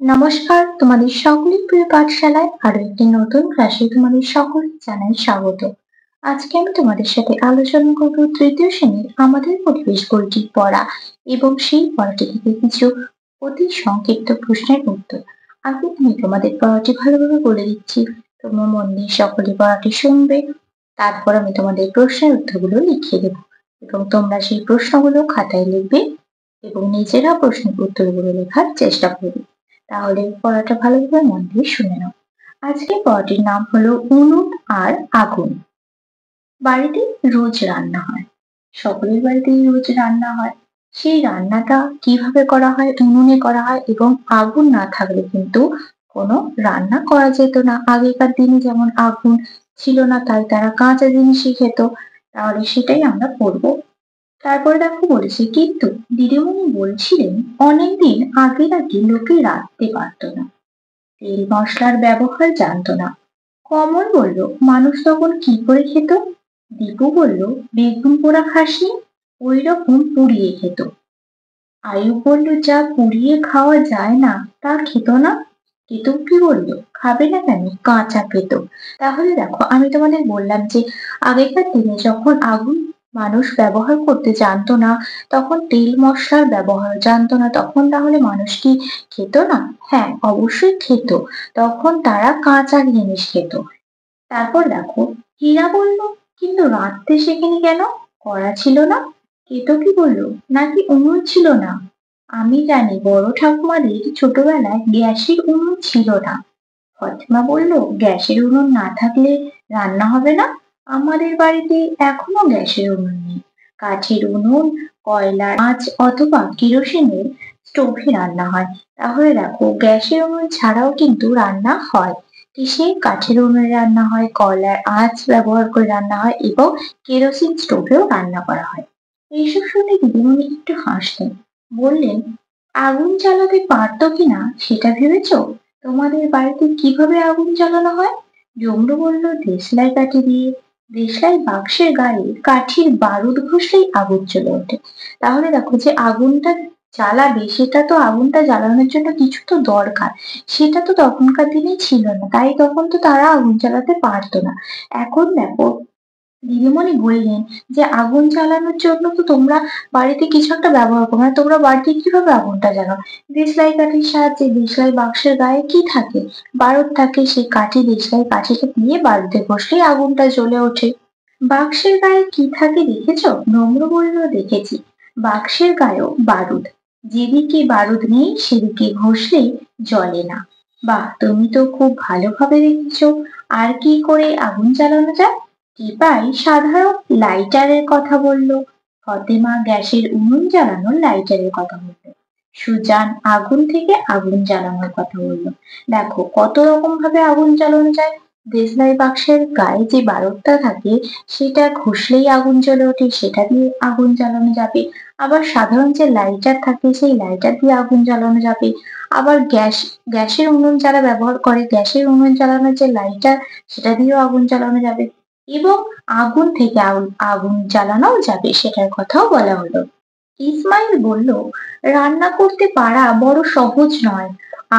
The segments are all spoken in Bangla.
নমস্কার, তোমাদের সকলের প্রিয় পাঠশালায় আরো একটি নতুন ক্লাসে তোমাদের সকলকে জানাই স্বাগত। আজকে আমি তোমাদের সাথে আলোচনা করব তৃতীয় শ্রেণীর আমাদের পরিবেশ বইটি পড়া এবং সেই পড়াটি থেকে কিছু অতি সংক্ষিপ্ত প্রশ্নের উত্তর। আগে আমি তোমাদের পড়াটি ভালোভাবে বলে দিচ্ছি, তোমরা মন দিয়ে সকলে পড়াটি শুনবে, তারপর আমি তোমাদের প্রশ্নের উত্তরগুলো লিখিয়ে দেবো এবং তোমরা সেই প্রশ্নগুলো খাতায় লিখবে এবং নিজেরা প্রশ্নের উত্তরগুলো লেখার চেষ্টা করবে। তাহলে পড়াটা ভালোভাবে মন দিয়ে শুনে নাও। আজকে পড়াটির নাম হলো উনুন আর আগুন। বাড়িতে রোজ রান্না হয়, সকলের বাড়িতেই রোজ রান্না হয়। সেই রান্নাটা কিভাবে করা হয়, উনুনে করা হয় এবং আগুন না থাকলে কিন্তু কোনো রান্না করা যেত না। আগেকার দিনে যেমন আগুন ছিল না, তাই তারা কাঁচা জিনিসই খেত। তাহলে সেটাই আমরা পড়বো। তারপরে দেখো বলেছে, কিন্তু দিদিমণি বলছিলেন অনেকদিন আগে নাকি লোকে রাঁধতে পারতো না, তেল মশলার ব্যবহার জানতো না। কমল বলল, মানুষ তখন কি করে খেত? দীপু বলল, বেগুন পোড়া খাসনি, ওই রকম পুড়িয়ে খেত। আয়ুব বলল, যা পুড়িয়ে খাওয়া যায় না তা খেত না। কেতু কি বললো, খাবে না কেন, কাঁচা খেত। তাহলে দেখো, আমি তোমাদের বললাম যে আগেকার দিনে যখন আগুন মানুষ ব্যবহার করতে জানতো না, তখন তেল মশলার ব্যবহার জানতো না, তখন তাহলে মানুষ কি খেত না? হ্যাঁ, অবশ্যই খেত। তখন তারা কাঁচা জিনিস খেত। তারপর দেখো, হীরা বলল, কিন্তু রাঁধতে শেখেনি কেন? কড়া ছিল না। কেতকী বলল, নাকি উনুন ছিল না। আমি জানি বড় ঠাকুমাদের ছোটবেলায় গ্যাসের উনুন ছিল না। ফতেমা বলল, গ্যাসের উনুন না থাকলে রান্না হবে না। আমাদের বাড়িতে এখনো গ্যাসের উনুন নেই। কাঠের উনুন, কয়লার আঁচ অথবা কেরোসিনের স্টোভে রান্না হয়। তাহলে দেখো, গ্যাসের উনুন ছাড়াও কিন্তু রান্না হয়। কিসে? কাঠের উনুনে রান্না হয়, কয়লার আঁচ ব্যবহার করে রান্না হয় এবং কেরোসিন স্টোভেও রান্না করা হয়। এইসব শুনে দিদিমণি একটু হাসলেন, বললেন, আগুন জ্বালাতে পারতো কিনা সেটা ভেবেছো? তোমাদের বাড়িতে কিভাবে আগুন জ্বালানো হয়? জমরু বলল, দেশলাই কাঠি দিয়ে। দেশলাই বাক্সের গায়ে কাঠির বারুদ ঘষলেই আগুন জ্বলে ওঠে। তাহলে দেখো, যে আগুনটা জ্বালাবে সেটা তো, আগুনটা জ্বালানোর জন্য কিছু তো দরকার। সেটা তো তখনকার দিনে ছিল না, তাই তখন তো তারা আগুন জ্বালাতে পারতো না। এখন দেখো, দিদিমণি বললেন যে আগুন জ্বালানোর জন্য তো তোমরা বাড়িতে কিছু একটা ব্যবহার করো, মানে তোমরা বাড়িতে কিভাবে আগুনটা জ্বালাও? দেশলাই কাঠির সাহায্যে। দেশলাই বাক্সের গায়ে কি থাকে? বারুদ থাকে। সেই কাঠি, দেশলাই কাঠিটা দিয়ে বারুদে ঘষলেই আগুনটা জ্বলে ওঠে। বাক্সের গায়ে কি থাকে দেখেছো? নম্র বলল, দেখেছি। বাক্সের গায়েও বারুদ। যেদিকে বারুদ নেই সেদিকে ঘষলেই জ্বলে না। বাহ, তুমি তো খুব ভালোভাবে দেখেছো। আর কি করে আগুন জ্বালানো যায়? টিপাই সাধারণ লাইটারের কথা বলল। ফতেমা গ্যাসের উনুন জ্বালানোর লাইটারের কথা বলল। সুজান আগুন থেকে আগুন জ্বালানোর কথা বলল। দেখো, কত রকম ভাবে আগুন জ্বালানো যায়। দেশলাই বাক্সের গায়ে যে বারুদটা থাকে সেটা ঘষলেই আগুন জ্বলে ওঠে, সেটা দিয়ে আগুন জ্বালানো যাবে। আবার সাধারণ যে লাইটার থাকে সেই লাইটার দিয়ে আগুন জ্বালানো যাবে। আবার গ্যাসের উনুন যারা ব্যবহার করে, গ্যাসের উনুন জ্বালানোর যে লাইটার সেটা দিয়েও আগুন জ্বালানো যাবে এবং আগুন থেকে আগুন জ্বালানোও যাবে, সেটার কথাও বলা হলো। ইসমাইল বলল, রান্না করতে পারা বড় সহজ নয়।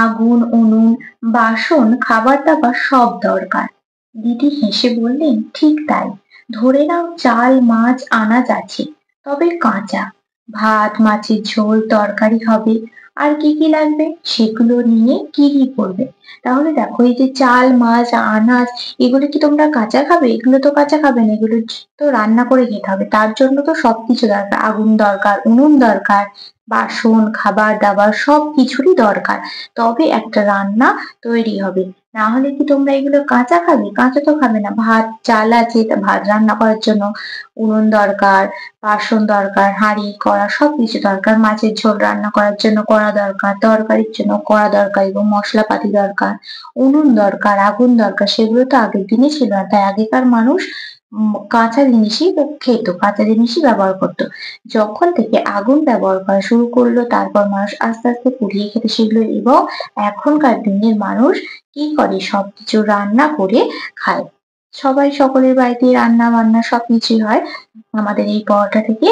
আগুন, উনুন, বাসন, খাবার দাবার সব দরকার। দিদি হেসে বললেন, ঠিক তাই। ধরে নাও চাল, মাছ, আনাজ আছে, তবে কাঁচা। ভাত, মাছের ঝোল, তরকারি হবে। আর কি কি লাগবে সেগুলো নিয়ে কি কি করবে? তাহলে দেখো, এই যে চাল, মাছ, আনাজ, এগুলো কি তোমরা কাঁচা খাবে? এগুলো তো কাঁচা খাবে না, এগুলো তো রান্না করে খেতে হবে। তার জন্য তো সবকিছু দরকার, আগুন দরকার, উনুন দরকার, বাসন, খাবার দাবার সব কিছুরই দরকার। তবে একটা রান্না তৈরি হবে। না হলে কি তোমরা এগুলো কাঁচা খাবে? কাঁচা তো খাবে না। ভাত, চাল আছে, তা ভাত রান্না করার জন্য উনুন দরকার, বাসন দরকার, হাঁড়ি কড়া সবকিছু দরকার। মাছের ঝোল রান্না করার জন্য কড়া দরকার, তরকারির জন্য কড়া দরকার এবং মশলাপাতি দরকার। উনুন দরকার, আগুন দরকার। সেগুলো তো আগের দিনে ছিল না, তাই আগেকার মানুষ কাঁচা জিনিসই খেত, কাঁচা জিনিসই ব্যবহার করতো। যখন থেকে আগুন ব্যবহার করা শুরু করলো, তারপর মানুষ আস্তে আস্তে পুড়িয়ে খেতে শিখলো এবং এখনকার দিনের মানুষ কি করে, সবকিছু রান্না করে খায়। সবাই সকলের বাড়িতে রান্না বান্না সবকিছুই হয়। আমাদের এই পরোটা থেকে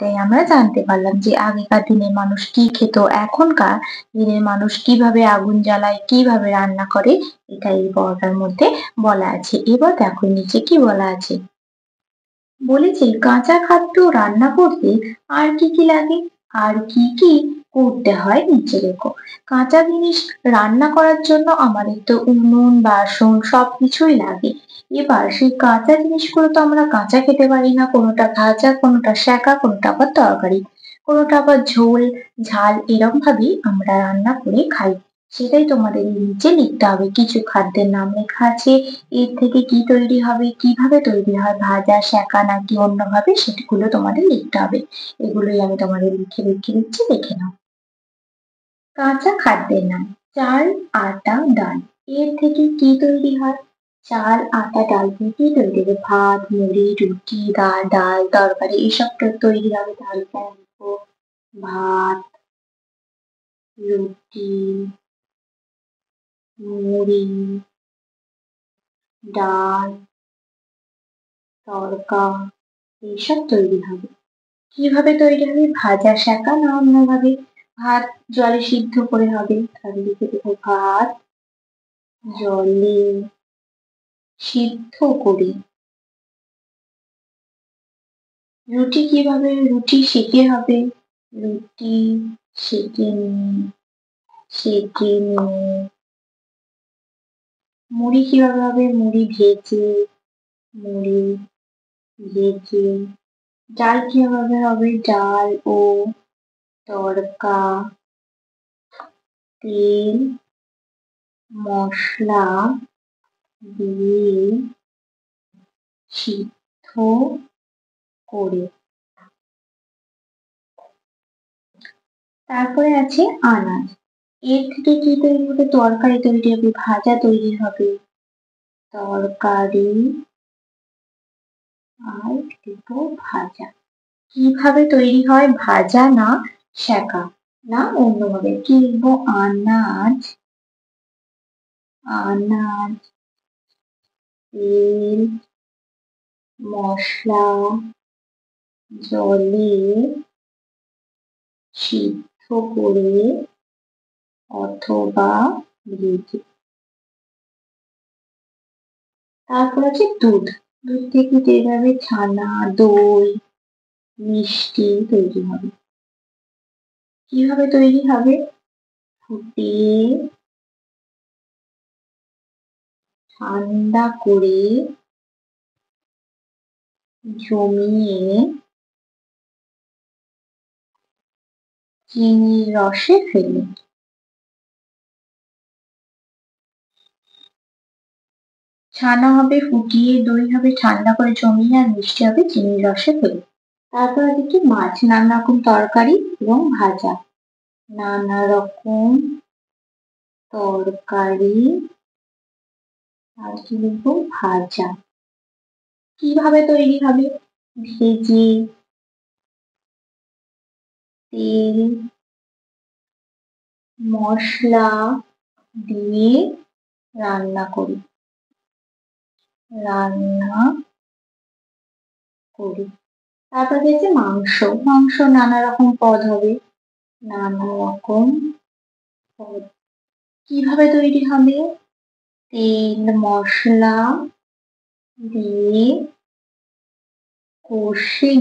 তাই আমরা জানতে পারলাম যে আগেকার দিনের মানুষ কি খেত, এখনকার দিনের মানুষ কিভাবে আগুন জ্বালায়, কিভাবে রান্না করে, এটা এই পড়াটার মধ্যে বলা আছে। এবার দেখো নিচে কি বলা আছে। বলেছে কাঁচা খাদ্য রান্না করতে আর কি কি লাগে, আর কি কি করতে হয় নিচে লেখো। কাঁচা জিনিস রান্না করার জন্য আমাদের তো উনুন, বাসন সবকিছুই লাগে। এবার সেই কাঁচা জিনিসগুলো তো আমরা কাঁচা খেতে পারি না, কোনোটা ভাজা, কোনোটা সেঁকা, কোনোটা আবার তরকারি, কোনোটা আবার ঝোল, ঝাল এরকম ভাবেই আমরা রান্না করে খাই। সেটাই তোমাদের এই নিচে লিখতে হবে। কিছু খাদ্যের নাম লেখা আছে, এর থেকে কি তৈরি হবে, কিভাবে তৈরি হয়, ভাজা, সেঁকা নাকি অন্যভাবে, সেগুলো তোমাদের লিখতে হবে। এগুলোই আমি তোমাদের লিখে রেখে দিচ্ছি, দেখে নাও। কাঁচা খাদ্যের নাম: চাল, আটা, ডাল। এর থেকে কি তৈরি হয়? চাল, আটা, ডাল দিয়ে কি তৈরি হবে? ভাত, মুড়ি, রুটি, ডাল, তরকারি এসব তৈরি হবে। তাহলে ভাত, রুটি, মুড়ি, ডাল, তড়কা এইসব তৈরি হবে। কিভাবে তৈরি হবে? ভাজা, সেঁকা না অন্যভাবে? ভাত জলে সিদ্ধ করে হবে। তাহলে লিখে দেবো ভাত জলে সিদ্ধ করে। রুটি কিভাবে? রুটি সেঁকে হবে। রুটি সেঁকে নিয়ে। মুড়ি কিভাবে হবে? মুড়ি ভেজে। ডাল কিভাবে হবে? ডাল ও তড়কা, তেল, মশলা দিয়ে সিদ্ধ করে। তারপরে আছে আনাজ। এর থেকে কি তৈরি হবে? তরকারি তৈরি হবে, ভাজা তৈরি হবে। তরকারি আর দেবো ভাজা। কিভাবে তৈরি হয়? ভাজা না সেঁকা না অন্যভাবে? কি লিখবো? আনাজ, তেল, মশলা জলে সিদ্ধ করে অথবা ভেজে। তারপর আছে দুধ। দুধ থেকে তৈরি হবে ছানা, দই, মিষ্টি তৈরি হবে। কিভাবে তৈরি হবে? ফুটিয়ে ঠান্ডা করে জমিয়ে চিনির রসে ফেলে। ছানা হবে ফুটিয়ে, দই হবে ঠান্ডা করে জমিয়ে, আর মিষ্টি হবে চিনির রসে ফেলে। তারপর আছে কি? মাছ, নানা রকম তরকারি এবং ভাজা। নানা রকম তরকারি আর কি লিখবো? ভাজা। কিভাবে তৈরি হবে? ভেজে, তেল, মশলা দিয়ে রান্না করি। তারপর হচ্ছে মাংস। মাংস নানা রকম পদ হবে। নানা রকম পদ। কিভাবে তৈরি হবে? তেল, মশলা দিয়ে কষে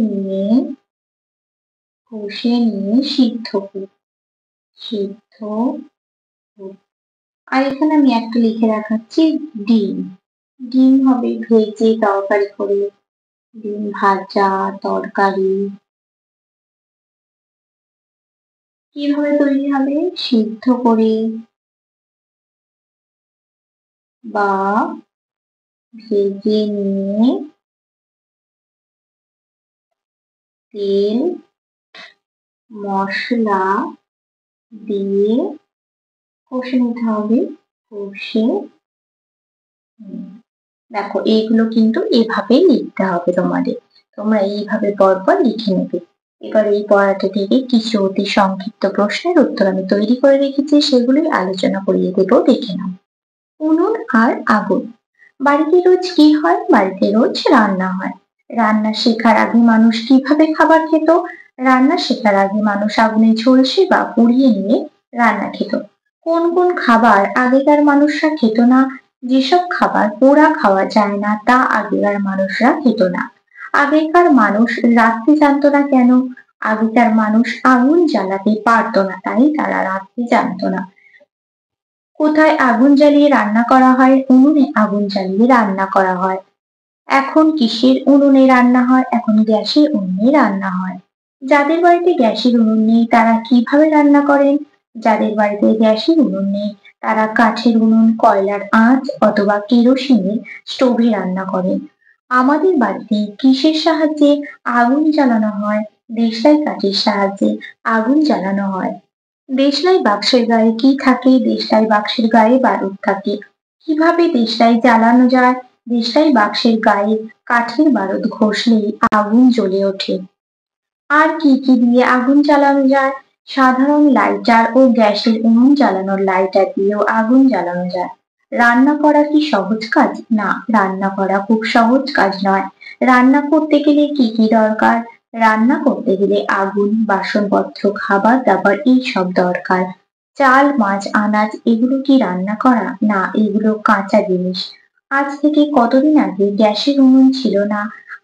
নিয়ে সিদ্ধ করি। আর এখানে আমি একটা লিখে রাখাচ্ছি ডিম। ডিম হবে ভেজে তরকারি করে, ডিম ভাজা, তরকারি। কিভাবে তৈরি হবে? সিদ্ধ করে বা ভেজে নিয়ে তেল, মশলা দিয়ে কষে নিতে হবে। দেখো এইগুলো কিন্তু এভাবেই লিখতে হবে তোমাদের। তোমরা এইভাবে পরপর লিখে নেবে। এবার এই পড়াটা থেকে কিছু অতি সংক্ষিপ্ত প্রশ্নের উত্তর আমি তৈরি করে রেখেছি, সেগুলোই আলোচনা করিয়ে দেবো, দেখে নাও। উনুন আর আগুন। বাড়িতে রোজ কি হয়? বাড়িতে রোজ রান্না হয়। রান্না শেখার আগে মানুষ কিভাবে খাবার খেত? রান্না শেখার আগে মানুষ আগুনে ঝলসে বা পুড়িয়ে নিয়ে রান্না খেত। কোন কোন খাবার আগেকার মানুষরা খেত না? যেসব খাবার পোড়া খাওয়া যায় না তা আগেকার মানুষরা খেত না। আগেকার মানুষ রাত্রি জানতো না কেন? আগেকার মানুষ আগুন জ্বালাতে পারতো না, তাই তারা রাত্রি জানতো না। কোথায় আগুন জ্বালিয়ে রান্না করা হয়? উনুনে আগুন জ্বালিয়ে রান্না করা হয়। এখন কিসের উনুনে রান্না হয়? এখন গ্যাসের উনুনে রান্না হয়। যাদের বাড়িতে গ্যাসের উনুন নেই তারা কিভাবে রান্না করেন? যাদের বাড়িতে গ্যাসের উনুন নেই তারা কাঠের উনুন, কয়লার আঁচ অথবা কেরোসিনের স্টোভে রান্না করেন। আমাদের বাড়িতে কিসের সাহায্যে আগুন জ্বালানো হয়? দেশলাই কাঠের সাহায্যে আগুন জ্বালানো হয়। দেশলাই বাক্সের গায়ে কি থাকে? দেশলাই বাক্সের গায়ে বারুদ থাকে। কিভাবে দেশলাই জ্বালানো যায়? দেশলাই বাক্সের গায়ে কাঠের বারুদ ঘষলেই আগুন জ্বলে ওঠে। আর কি কি দিয়ে আগুন জ্বালানো যায়? সাধারণ লাইটার ও গ্যাসের উনুন জ্বালানোর লাইটার দিয়েও আগুন জ্বালানো যায়। রান্না করা কি সহজ কাজ? না, রান্না করা খুব সহজ কাজ নয়। রান্না করতে গেলে কি কি দরকার? রান্না করতে গেলে আগুন, বাসনপত্র, খাবার দাবার এইসব দরকার। চাল, মাছ, আনাজ এগুলো কি রান্না করা? না, এগুলো কাঁচা জিনিস। আজ থেকে কতদিন আগে গ্যাসের উনুন ছিল না?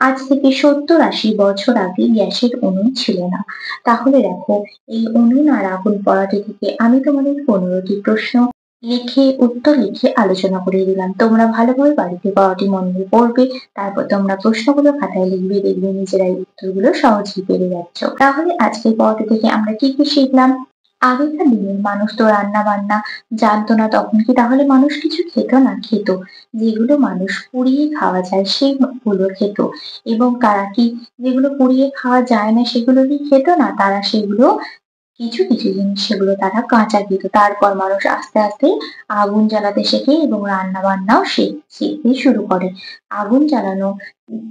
আজ থেকে ৭০-৮০ বছর আগে গ্যাসের উনুন ছিল না। তাহলে দেখো, এই উনুন আর আগুন পড়াটি থেকে আমি তোমাদের ১৫টি প্রশ্ন উত্তর লিখে আলোচনা করে দিলাম। তোমরা ভালোভাবে বাড়িতে পড়াটি মন দিয়ে পড়বে। তারপর তোমরা প্রশ্নগুলো খাতায় লিখবে, দেখবে নিজেরাই উত্তরগুলো সহজেই পেরে যাচ্ছ। তাহলে আজকের পড়াটি থেকে আমরা কি কি শিখলাম? আগেকার দিনের মানুষ তো রান্না বান্না জানতো না, তখন কি তাহলে মানুষ কিছু খেত না? খেত। যেগুলো মানুষ পুড়িয়ে খাওয়া যায় সেগুলো খেত। এবং তারা কি যেগুলো পুড়িয়ে খাওয়া যায় না সেগুলো কি খেত না? তারা সেগুলো কিছু কিছু জিনিস সেগুলো তারা কাঁচা খেত। তারপর মানুষ আস্তে আস্তে আগুন জ্বালাতে শেখে এবং রান্না বান্নাও শিখতে শুরু করে। আগুন জ্বালানো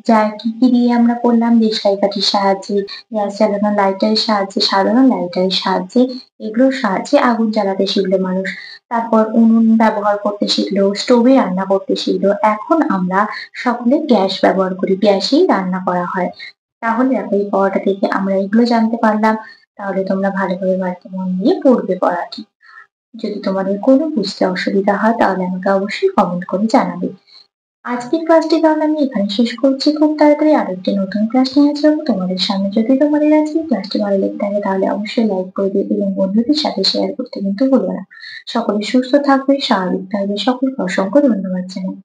যায় কি কি দিয়ে আমরা পড়লাম? দেশলাই কাঠির সাহায্যে, গ্যাস জ্বালানোর লাইটারের সাহায্যে, সাধারণ লাইটারের সাহায্যে, এগুলোর সাহায্যে আগুন জ্বালাতে শিখলো মানুষ। তারপর উনুন ব্যবহার করতে শিখলো, স্টোভে রান্না করতে শিখলো। এখন আমরা সকলে গ্যাস ব্যবহার করি, গ্যাসেই রান্না করা হয়। তাহলে দেখো, এই পড়াটা থেকে আমরা এগুলো জানতে পারলাম। তাহলে তোমরা ভালোভাবে বাড়িতে মন দিয়ে পড়বে পড়াটি। যদি তোমাদের কোনো বুঝতে অসুবিধা হয় তাহলে আমাকে অবশ্যই কমেন্ট করে জানাবে। আজকের ক্লাসটি তাহলে আমি এখানে শেষ করছি। খুব তাড়াতাড়ি আরেকটি নতুন ক্লাস নিয়ে আসবো তোমাদের সামনে। যদি তোমাদের আজকের ক্লাসটি ভালো লেগে থাকে তাহলে অবশ্যই লাইক করবে এবং বন্ধুদের সাথে শেয়ার করতে কিন্তু ভুলো না। সকলে সুস্থ থাকবে, স্বাভাবিক থাকবে। সকলকে অসংখ্য ধন্যবাদ জানাই।